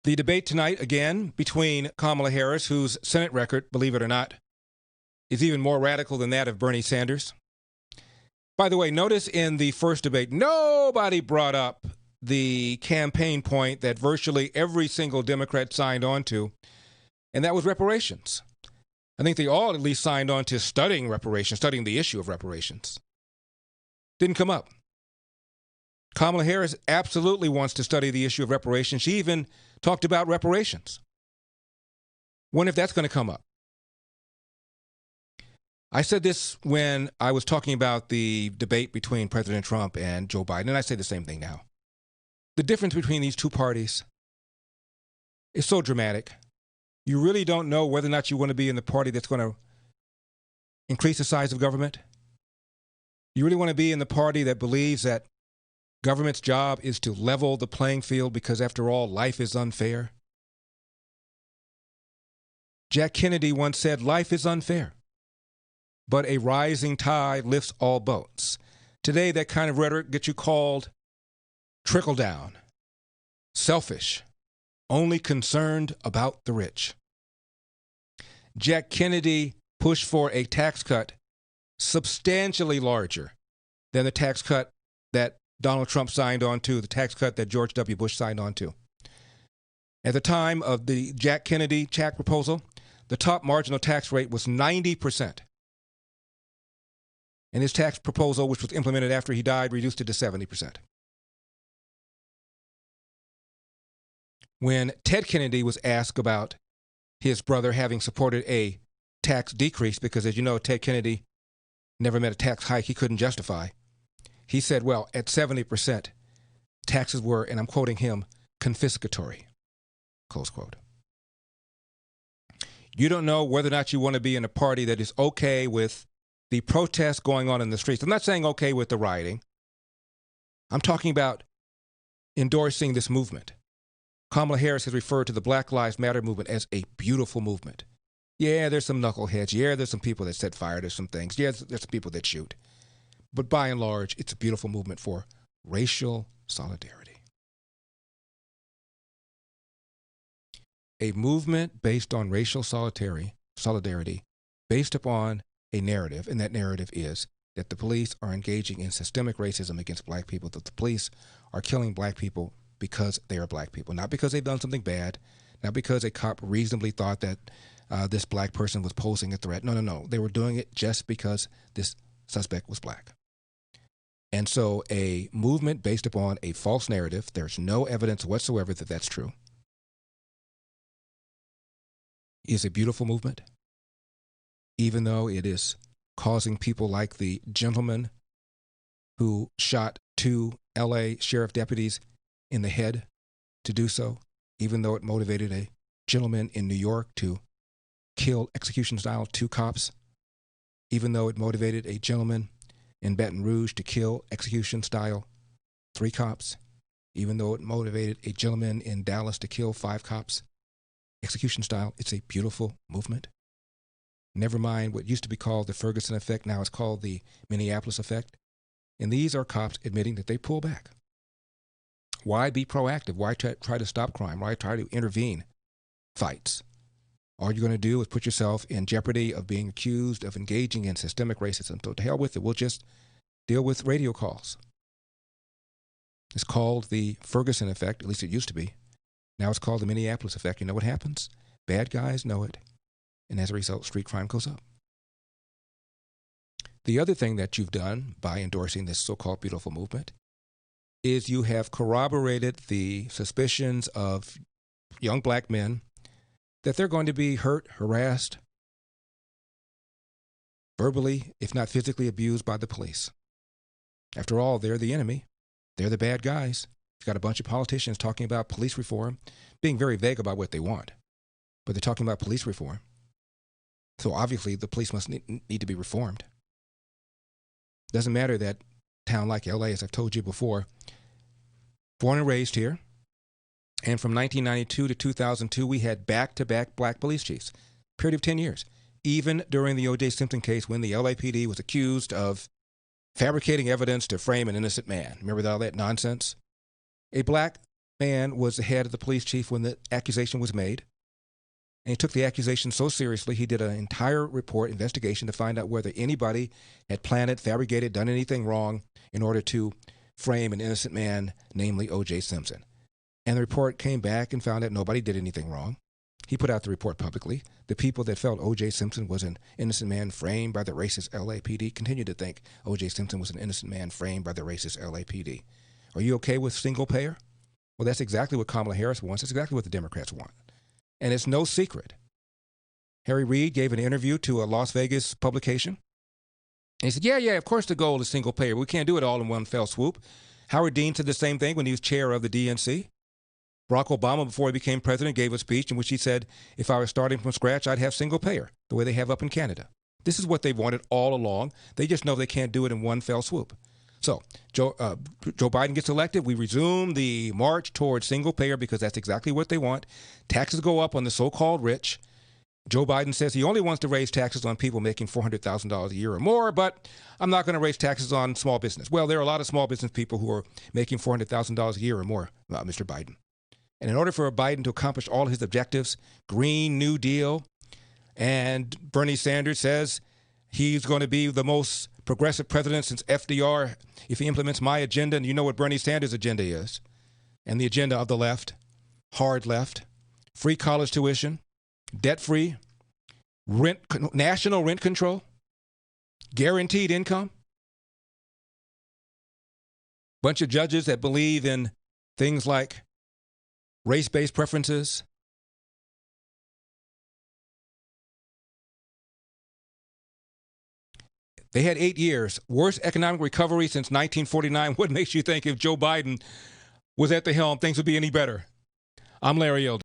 The debate tonight, again, between Kamala Harris, whose Senate record, believe it or not, is even more radical than that of Bernie Sanders. By the way, notice in the first debate, nobody brought up the campaign point that virtually every single Democrat signed on to, and that was reparations. I think they all at least signed on to studying reparations, studying the issue of reparations. Didn't come up. Kamala Harris absolutely wants to study the issue of reparations. She even talked about reparations. Wonder if that's going to come up. I said this when I was talking about the debate between President Trump and Joe Biden, and I say the same thing now. The difference between these two parties is so dramatic. You really don't know whether or not you want to be in the party that's going to increase the size of government. You really want to be in the party that believes that government's job is to level the playing field because, after all, life is unfair. Jack Kennedy once said, life is unfair, but a rising tide lifts all boats. Today, that kind of rhetoric gets you called trickle down, selfish, only concerned about the rich. Jack Kennedy pushed for a tax cut substantially larger than the tax cut that Donald Trump signed on to, the tax cut that George W. Bush signed on to. At the time of the Jack Kennedy tax proposal, the top marginal tax rate was 90%. And his tax proposal, which was implemented after he died, reduced it to 70%. When Ted Kennedy was asked about his brother having supported a tax decrease, because, as you know, Ted Kennedy never met a tax hike he couldn't justify, he said, well, at 70%, taxes were, and I'm quoting him, confiscatory, close quote. You don't know whether or not you want to be in a party that is okay with the protests going on in the streets. I'm not saying okay with the rioting. I'm talking about endorsing this movement. Kamala Harris has referred to the Black Lives Matter movement as a beautiful movement. Yeah, there's some knuckleheads. Yeah, there's some people that set fire to some things. Yeah, there's some people that shoot. But by and large, it's a beautiful movement for racial solidarity. A movement based on racial solidarity, based upon a narrative, and that narrative is that the police are engaging in systemic racism against black people, that the police are killing black people because they are black people, not because they've done something bad, not because a cop reasonably thought that this black person was posing a threat. No. They were doing it just because this suspect was black. And so a movement based upon a false narrative, there's no evidence whatsoever that that's true, is a beautiful movement, even though it is causing people like the gentleman who shot 2 L.A. sheriff deputies in the head to do so, even though it motivated a gentleman in New York to kill execution-style 2 cops, even though it motivated a gentleman in Baton Rouge to kill execution-style 3 cops, even though it motivated a gentleman in Dallas to kill 5 cops, execution-style. It's a beautiful movement. Never mind what used to be called the Ferguson effect, now it's called the Minneapolis effect. And these are cops admitting that they pull back. Why be proactive? Why try to stop crime? Why try to intervene fights? All you're going to do is put yourself in jeopardy of being accused of engaging in systemic racism. So to hell with it. We'll just deal with radio calls. It's called the Ferguson effect, at least it used to be. Now it's called the Minneapolis effect. You know what happens? Bad guys know it. And as a result, street crime goes up. The other thing that you've done by endorsing this so-called beautiful movement is you have corroborated the suspicions of young black men that they're going to be hurt, harassed, verbally, if not physically abused by the police. After all, they're the enemy. They're the bad guys. You've got a bunch of politicians talking about police reform, being very vague about what they want, but they're talking about police reform. So obviously the police must need to be reformed. Doesn't matter that town like LA, as I've told you before, born and raised here, and from 1992 to 2002, we had back-to-back black police chiefs, period of 10 years. Even during the O.J. Simpson case when the LAPD was accused of fabricating evidence to frame an innocent man. Remember all that nonsense? A black man was the head of the police chief when the accusation was made. And he took the accusation so seriously, he did an entire report, investigation, to find out whether anybody had planted, fabricated, done anything wrong in order to frame an innocent man, namely O.J. Simpson. And the report came back and found that nobody did anything wrong. He put out the report publicly. The people that felt O.J. Simpson was an innocent man framed by the racist LAPD continue to think O.J. Simpson was an innocent man framed by the racist LAPD. Are you okay with single payer? Well, that's exactly what Kamala Harris wants. That's exactly what the Democrats want. And it's no secret. Harry Reid gave an interview to a Las Vegas publication. And he said, yeah, of course the goal is single payer. We can't do it all in one fell swoop. Howard Dean said the same thing when he was chair of the DNC. Barack Obama, before he became president, gave a speech in which he said, if I was starting from scratch, I'd have single payer, the way they have up in Canada. This is what they've wanted all along. They just know they can't do it in one fell swoop. So Joe Biden gets elected. We resume the march towards single payer because that's exactly what they want. Taxes go up on the so-called rich. Joe Biden says he only wants to raise taxes on people making $400,000 a year or more, but I'm not going to raise taxes on small business. Well, there are a lot of small business people who are making $400,000 a year or more, Mr. Biden. And in order for Biden to accomplish all his objectives, Green New Deal, and Bernie Sanders says he's going to be the most progressive president since FDR if he implements my agenda. And you know what Bernie Sanders' agenda is. And the agenda of the left, hard left, free college tuition, debt-free, national rent control, guaranteed income. Bunch of judges that believe in things like race-based preferences. They had 8 years. Worst economic recovery since 1949. What makes you think if Joe Biden was at the helm, things would be any better? I'm Larry Elder.